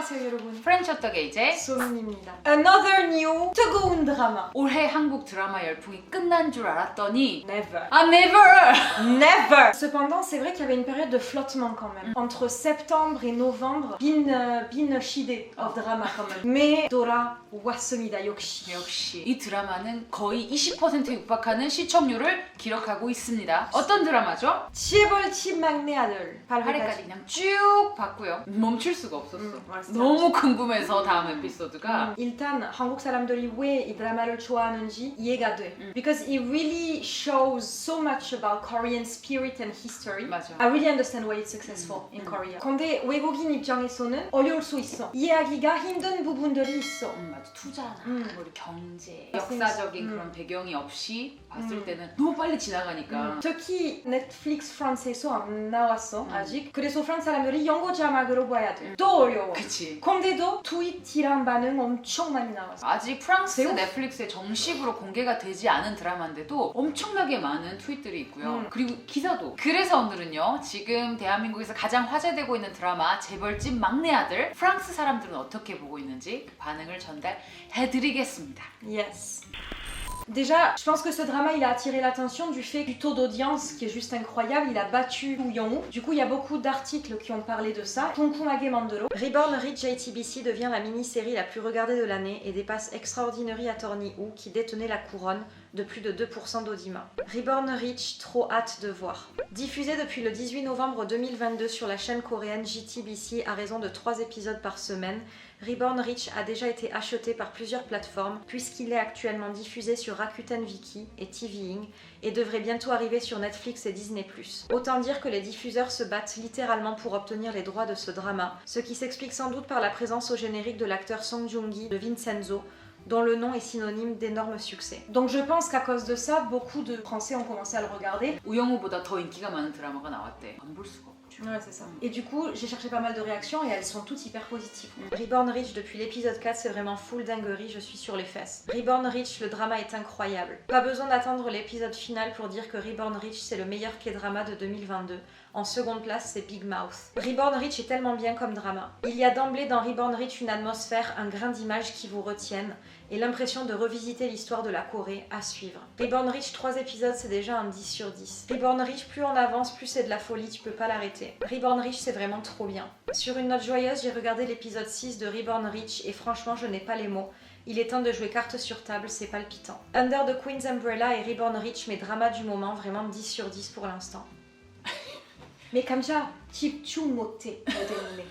안녕하세요 여러분. 프렌치 어떡해 이제? 소민입니다. Another new 뜨거운 드라마. 올해 한국 드라마 열풍이 끝난 줄 알았더니 Never. 아 never! Never. Cependant, c'est vrai qu'il y avait une période de flottement quand même. Entre septembre et novembre, bin 시대 of drama quand même. Mais 돌아왔습니다 역시. 역시 이 드라마는 거의 20%에 육박하는 시청률을 기록하고 있습니다. 어떤 드라마죠? 재벌집 막내 아들. 8회까지 그냥 쭉 봤고요. 멈출 수가 없었어. 맞아. 너무 궁금해서 다음 에피소드가 일단 한국 사람들이 왜 이 드라마를 좋아하는지 이해가 돼. Because it really shows so much about Korean spirit and history. 맞아. I really understand why it's successful in Korea. 근데 외국인 입장에서는 어려울 수 있어. 이해하기가 힘든 부분들이 있어. 맞아. 투자나 우리 경제, 역사적인 그런 배경이 없이 봤을 때는 너무 빨리 지나가니까 특히 넷플릭스 프랑스에서 안 나왔어 아직. 그래서 프랑스 사람들이 영어 자막으로 봐야 돼. 더 어려워. 그치. 근데도 트윗이란 반응 엄청 많이 나왔어. 아직 프랑스 배우? 넷플릭스에 정식으로 공개가 되지 않은 드라마인데도 엄청나게 많은 트윗들이 있고요. 그리고 기사도. 그래서 오늘은요, 지금 대한민국에서 가장 화제되고 있는 드라마 재벌집 막내 아들, 프랑스 사람들은 어떻게 보고 있는지 그 반응을 전달해드리겠습니다. Yes. Déjà, je pense que ce drama, il a attiré l'attention du fait du taux d'audience qui est juste incroyable. Il a battu Woo Young-woo. Du coup, il y a beaucoup d'articles qui ont parlé de ça. 쿵쿵하게 만들어. Reborn Rich JTBC devient la mini-série la plus regardée de l'année et dépasse Extraordinary Attorney Woo qui détenait la couronne de plus de 2% d'audimat. Reborn Rich, trop hâte de voir. Diffusé depuis le 18 novembre 2022 sur la chaîne coréenne JTBC à raison de 3 épisodes par semaine, Reborn Rich a déjà été acheté par plusieurs plateformes puisqu'il est actuellement diffusé sur Rakuten Viki et TVing et devrait bientôt arriver sur Netflix et Disney+. Autant dire que les diffuseurs se battent littéralement pour obtenir les droits de ce drama, ce qui s'explique sans doute par la présence au générique de l'acteur Song Joong-gi de Vincenzo, dont le nom est synonyme d'énorme succès. Donc je pense qu'à cause de ça, beaucoup de Français ont commencé à le regarder. 우영우보다 더 인기가 많은 드라마가 나왔대. 안 볼 수가 없죠. Ouais, c'est ça. Et du coup, j'ai cherché pas mal de réactions et elles sont toutes hyper positives. Reborn Rich, depuis l'épisode 4, c'est vraiment full dinguerie, je suis sur les fesses. Reborn Rich, le drama est incroyable. Pas besoin d'attendre l'épisode final pour dire que Reborn Rich, c'est le meilleur K-drama de 2022. En seconde place, c'est Big Mouth. Reborn Rich est tellement bien comme drama. Il y a d'emblée dans Reborn Rich une atmosphère, un grain d'image qui vous retiennent et l'impression de revisiter l'histoire de la Corée à suivre. Reborn Rich, 3 épisodes, c'est déjà un 10 sur 10. Reborn Rich, plus on avance, plus c'est de la folie, tu peux pas l'arrêter. Reborn Rich, c'est vraiment trop bien. Sur une note joyeuse, j'ai regardé l'épisode 6 de Reborn Rich et franchement, je n'ai pas les mots. Il est temps de jouer carte sur table, c'est palpitant. Under the Queen's Umbrella et Reborn Rich, mes dramas du moment, vraiment 10 sur 10 pour l'instant. Mais Kamja, 집중 못해 때문에.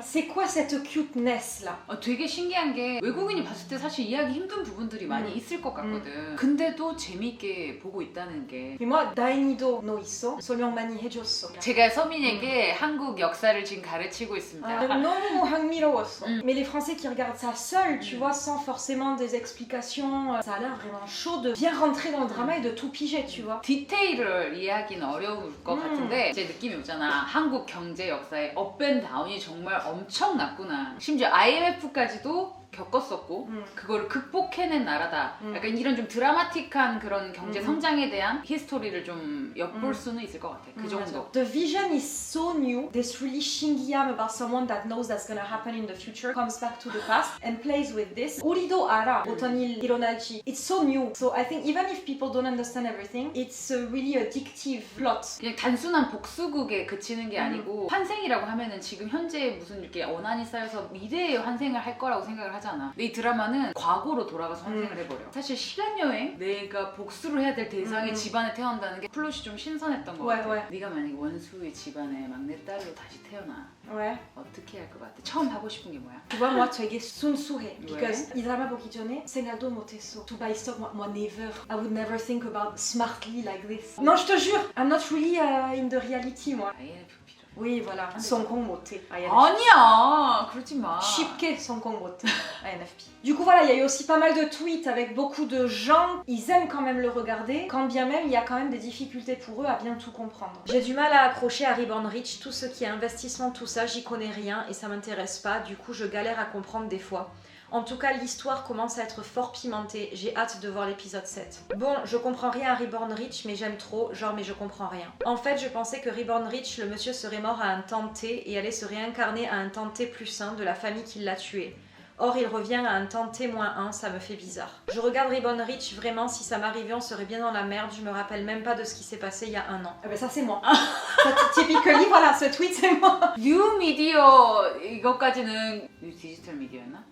C'est quoi cette cuteness là? 되게 신기한 게 외국인이 봤을 때 사실 이해하기 힘든 부분들이 많이 있을 것 같거든. 근데도 재밌게 보고 있다는 게. Mais moi, 난이도 있어. 설명 많이 해줬어. 제가 서민에게 한국 역사를 지금 가르치고 있습니다. 너무 흥미로웠어. Mais les Français qui regardent ça seuls, tu vois, sans forcément des explications, ça a l'air vraiment chaud de bien rentrer dans le drama et de tout piger, tu vois. 디테일을 이해하기는 어려울 것 같은데 제 느낌이 오잖아. 한국 경제 역사의 업앤다운이 정말 엄청났구나. 심지어 IMF까지도 겪었었고 그거를 극복해낸 나라다. 약간 이런 좀 드라마틱한 그런 경제 성장에 대한 히스토리를 좀 엿볼 수는 있을 것 같아. 그 정도. The vision is so new. This really 신기함 about someone that knows that's gonna happen in the future comes back to the past and plays with this. 우리도 알아. 어떤 일 일어날지. It's so new. So I think even if people don't understand everything, it's a really addictive plot. 그냥 단순한 복수극에 그치는 게 아니고 환생이라고 하면은 지금 현재 무슨 이렇게 원한이 쌓여서 미래에 환생을 할 거라고 생각을 하잖아. 근데 이 드라마는 과거로 돌아가서 환생을 해버려. 사실 시간여행, 내가 복수를 해야 될 대상의 집안에 태어난다는 게 플롯이 좀 신선했던 것 같아. 네가 만약에 원수의 집안의 막내딸로 다시 태어나. Ouais. 어떻게 할 것 같아? 처음 하고 싶은 게 뭐야? Tu vois, moi, 되게 순수해. Because 이 드라마 보기 전에 생각도 못했어. To buy stock, moi, never. I would never think about smartly like this. Non, je te jure, I'm not really in the reality, moi. INFP. Oui, voilà. 성공 못해. 아니야, 그러지 마. 쉽게 성공 못해. INFP. Du coup, voilà, il y a eu aussi pas mal de tweets avec beaucoup de gens. Ils aiment quand même le regarder, quand bien même il y a quand même des difficultés pour eux à bien tout comprendre. J'ai du mal à accrocher à Reborn Rich. Tout ce qui est investissement, tout ça, j'y connais rien et ça m'intéresse pas. Du coup, je galère à comprendre des fois. En tout cas, l'histoire commence à être fort pimentée. J'ai hâte de voir l'épisode 7. Bon, je comprends rien à Reborn Rich, mais j'aime trop. Genre, mais je comprends rien. En fait, je pensais que Reborn Rich, le monsieur serait mort à un temps T et allait se réincarner à un temps T plus 1 de la famille qui l'a tué. Or, il revient à un temps T-1, ça me fait bizarre. Je regarde Reborn Rich, vraiment, si ça m'arrivait, on serait bien dans la merde. Je me rappelle même pas de ce qui s'est passé il y a 1 an. Ah ben ça, c'est moi. Ça, typically, voilà, ce tweet, c'est moi. 뉴 미디어 이것까지는 뉴 디지털 미디어였나?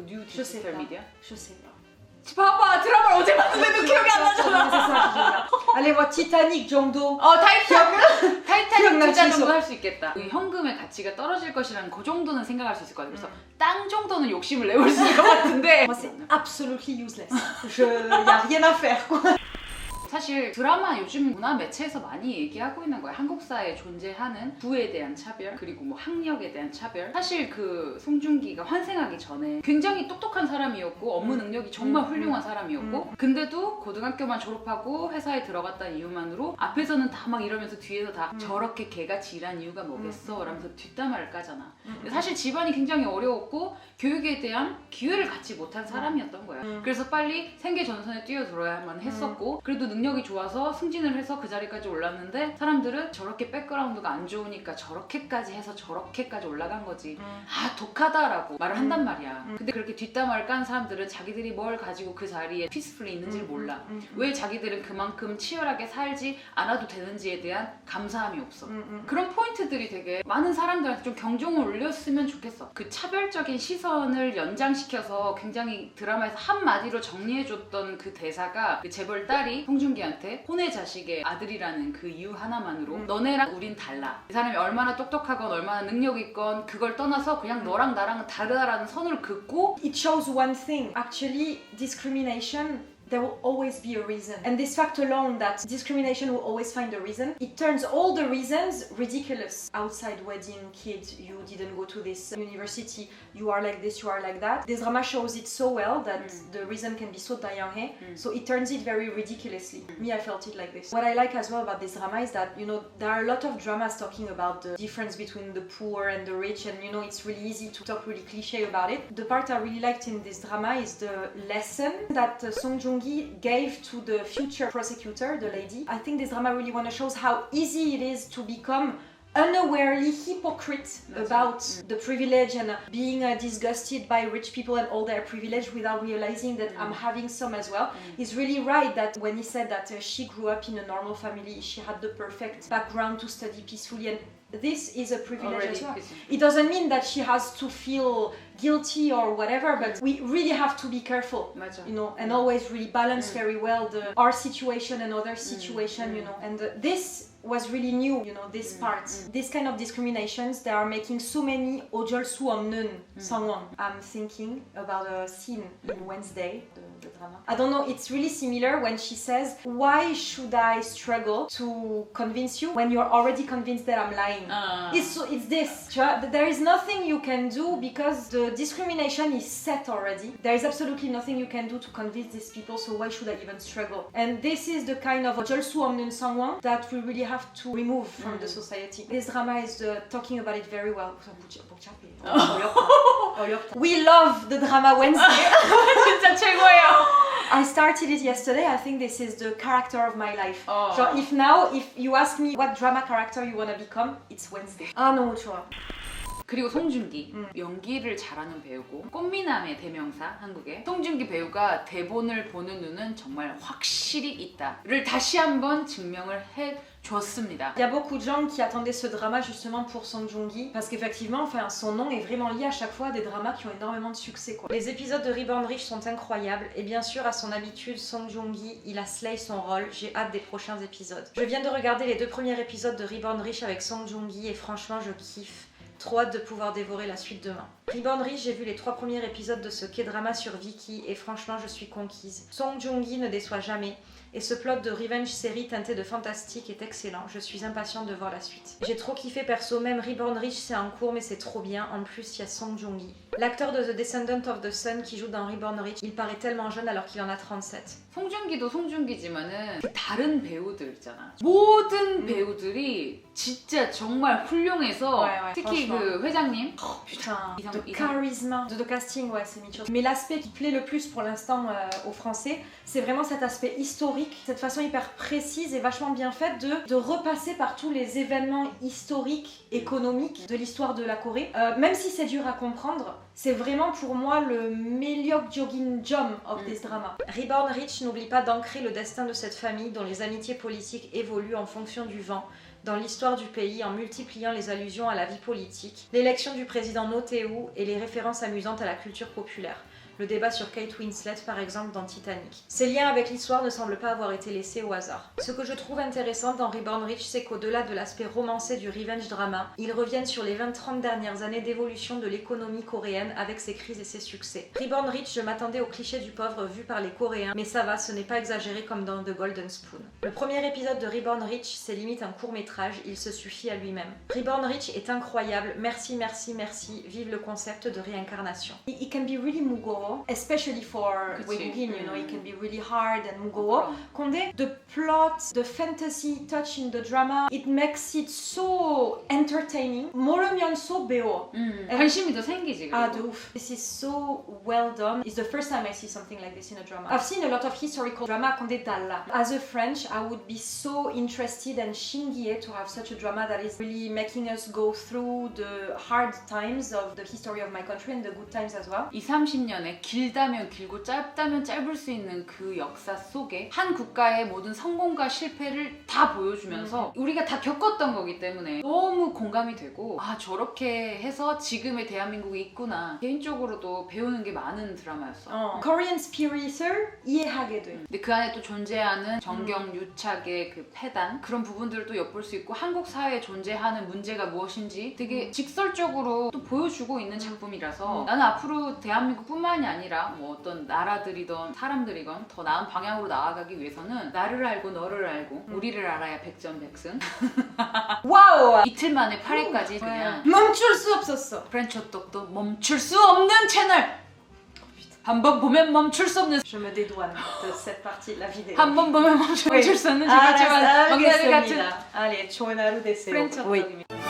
뉴 디지털 미디어? Je sais pas. 봐봐 드라마를 어제 봤는데도 기억이 안 나잖아. C'est ça. Allez, moi, Titanic 정도. 타이타닉 투자 정도 할 수 있겠다. 이 현금의 가치가 떨어질 것이라는 그 정도는 생각할 수 있을 것 같아. 그래서 땅 정도는 욕심을 내볼 수 있을 것 같은데. Moi, c'est absolutely useless. Y a rien à faire, quoi. 사실 드라마 요즘 문화 매체에서 많이 얘기하고 있는 거예요. 한국 사회에 존재하는 부에 대한 차별, 그리고 뭐 학력에 대한 차별. 사실 그 송중기가 환생하기 전에 굉장히 똑똑한 사람이었고 업무 능력이 정말 훌륭한 사람이었고 근데도 고등학교만 졸업하고 회사에 들어갔다는 이유만으로 앞에서는 다 막 이러면서 뒤에서 다 저렇게 개같이 일한 이유가 뭐겠어? 라면서 뒷담화를 까잖아. 사실 집안이 굉장히 어려웠고 교육에 대한 기회를 갖지 못한 사람이었던 거야. 그래서 빨리 생계 전선에 뛰어들어야만 했었고 그래도 능력이 좋아서 승진을 해서 그 자리까지 올랐는데 사람들은 저렇게 백그라운드가 안 좋으니까 저렇게까지 해서 저렇게까지 올라간 거지. 아 독하다라고 말을 한단 말이야. 근데 그렇게 뒷담화를 깐 사람들은 자기들이 뭘 가지고 그 자리에 피스풀리 있는지를 몰라. 왜 자기들은 그만큼 치열하게 살지 않아도 되는지에 대한 감사함이 없어. 그런 포인트들이 되게 많은 사람들한테 좀 경종을 울렸으면 좋겠어. 그 차별적인 시선을 연장시켜서 굉장히 드라마에서 한마디로 정리해줬던 그 대사가 그 재벌 딸이 송중기한테 혼의 자식의 아들이라는 그 이유 하나만으로 너네랑 우린 달라. 이 사람이 얼마나 똑똑하건 얼마나 능력 있건 그걸 떠나서 그냥 너랑 나랑은 다르다라는 선을 긋고 It shows one thing. Actually, discrimination, there will always be a reason. And this fact alone that discrimination will always find a reason, it turns all the reasons ridiculous. Outside wedding, kids, you didn't go to this university, you are like this, you are like that. This drama shows it so well that the reason can be so dayanhe, so it turns it very ridiculously. Me, I felt it like this. What I like as well about this drama is that, you know, there are a lot of dramas talking about the difference between the poor and the rich, and you know, it's really easy to talk really cliche about it. The part I really liked in this drama is the lesson that Song Joong-gi gave to the future prosecutor, the lady. I think this drama really want to show how easy it is to become unawarely hypocrite about the privilege and being disgusted by rich people and all their privilege without realizing that I'm having some as well. He's really right that when he said that she grew up in a normal family, she had the perfect background to study peacefully, and this is a privilege as well. It doesn't mean that she has to feel guilty or whatever, but we really have to be careful, you know, and always really balance very well our situation and other situation, you know, and this was really new, you know, this part. This kind of discriminations, they are making so many 어쩔 수 없는 상황. I'm thinking about a scene in Wednesday, the drama. I don't know, it's really similar when she says, why should I struggle to convince you when you're already convinced that I'm lying? It's this. There is nothing you can do because the discrimination is set already. There is absolutely nothing you can do to convince these people, so why should I even struggle? And this is the kind of 어쩔 수 없는 상황 that we really have to remove from the society. This drama is talking about it very well. We love the drama Wednesday. 진짜 최고예요. I started it yesterday. I think this is the character of my life. So if you ask me what drama character you wanna become, it's Wednesday. 아 너무 좋아. 그리고 송중기 연기를 잘하는 배우고 꽃미남의 대명사 한국에 송중기 배우가 대본을 보는 눈은 정말 확실히 있다를 다시 한번 증명을 해줬습니다. Il y a beaucoup de gens qui attendaient ce drama justement pour Song Joong-gi parce qu'effectivement, enfin, son nom est vraiment lié à chaque fois à des dramas qui ont énormément de succès, quoi. Les épisodes de Reborn Rich sont incroyables et bien sûr, à son habitude, Song Joong-gi, il a slay son rôle. J'ai hâte des prochains épisodes. Je viens de regarder les 2 premiers épisodes de Reborn Rich avec Song Joong-gi et franchement, je kiffe. Trop hâte de pouvoir dévorer la suite demain. Reborn Rich, j'ai vu les 3 premiers épisodes de ce K-drama sur Viki et franchement je suis conquise. Song Joong-gi ne déçoit jamais Et ce plot de revenge série teinté de fantastique est excellent, je suis impatiente de voir la suite. J'ai trop kiffé perso, même Reborn Rich c'est en cours mais c'est trop bien, en plus il y a Song Joong-gi. L'acteur de The Descendant of the Sun qui joue dans Reborn Rich, il paraît tellement jeune alors qu'il en a 37. 송중기도 송중기지만은 그 다른 배우들 있잖아. 모든 배우들이 진짜 정말 훌륭해서 Ouais, ouais, 특히 franchement. 그 회장님 Putain, 이상- de 이상- charisme, de casting, ouais, c'est Micho. Mais l'aspect qui plaît le plus pour l'instant aux Français, c'est vraiment cet aspect historique, cette façon hyper précise et vachement bien faite de repasser par tous les événements historiques, économiques de l'histoire de la Corée. Même si c'est dur à comprendre, c'est vraiment pour moi le meilleur jogging jump of this drama. Reborn Rich n'oublie pas d'ancrer le destin de cette famille dont les amitiés politiques évoluent en fonction du vent dans l'histoire du pays en multipliant les allusions à la vie politique, l'élection du président No Tae-woo et les références amusantes à la culture populaire. Le débat sur Kate Winslet par exemple dans Titanic. Ces liens avec l'histoire ne semblent pas avoir été laissés au hasard. Ce que je trouve intéressant dans Reborn Rich, c'est qu'au-delà de l'aspect romancé du revenge drama, ils reviennent sur les 20-30 dernières années d'évolution de l'économie coréenne avec ses crises et ses succès. Reborn Rich, je m'attendais au cliché du pauvre vu par les Coréens, mais ça va, ce n'est pas exagéré comme dans The Golden Spoon. Le premier épisode de Reborn Rich, c'est limite un court-métrage, il se suffit à lui-même. Reborn Rich est incroyable, merci, merci, merci, vive le concept de réincarnation. It can be really mugo. Especially for 그치. 외국인, you know, it can be really hard and 무거워. 근데 the plot, the fantasy touch in the drama, it makes it so entertaining. 모르면서 배워. 관심이 더 생기지. Ah, 그리고. de ouf. This is so well done. It's the first time I see something like this in a drama. I've seen a lot of historical drama 근데 달라. As a French, I would be so interested and 신기해 to have such a drama that is really making us go through the hard times of the history of my country and the good times as well. 20-30년의 길다면 길고 짧다면 짧을 수 있는 그 역사 속에 한 국가의 모든 성공과 실패를 다 보여주면서 우리가 다 겪었던 거기 때문에 너무 공감이 되고 아 저렇게 해서 지금의 대한민국이 있구나. 개인적으로도 배우는 게 많은 드라마였어. Korean spirit을 이해하게 돼. 근데 그 안에 또 존재하는 정경유착의 그 폐단 그런 부분들도 엿볼 수 있고 한국 사회에 존재하는 문제가 무엇인지 되게 직설적으로 또 보여주고 있는 작품이라서 나는 앞으로 대한민국뿐만이 아니라 뭐 어떤 나라들이건 사람들이건 더 나은 방향으로 나아가기 위해서는 나를 알고 너를 알고 우리를 알아야 백전백승 와우! 이틀 만에 8회까지 그냥 멈출 수 없었어. 프렌치 호떡도 멈출 수 없는 채널 한 번 보면 멈출 수 없는 Je me dédouane de cette partie de la vidéo. 한 번 보면 멈출 수 없는 지금지만 엉덩이 같은 알겠습니다. Allez, 좋은 하루 되세요. 프렌치 Oui. 호떡입니다.